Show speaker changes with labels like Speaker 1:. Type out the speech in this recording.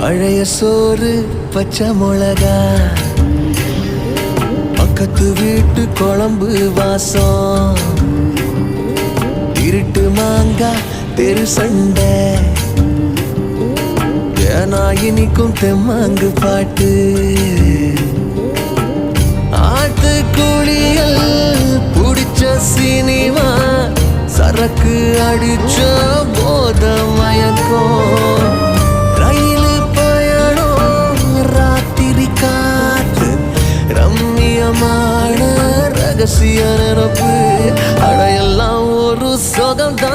Speaker 1: பழைய சோறு பச்சை மிளகா, பக்கத்து வீட்டு குழம்பு வாசம், இருட்டு மாங்கா தெரு சண்டை, ஏனா இனிக்கும் தெம்மாங்கு பாட்டு, ஆட்டு குளியல் புடிச்ச சினிமா, சரக்கு அடிச்ச போத மயக்கம், ரயில் பயணம் ராத்திரி காத்து, ரம்மியமான ரகசிய நிரப்பு, அடையெல்லாம் ஒரு சுகம்தான்.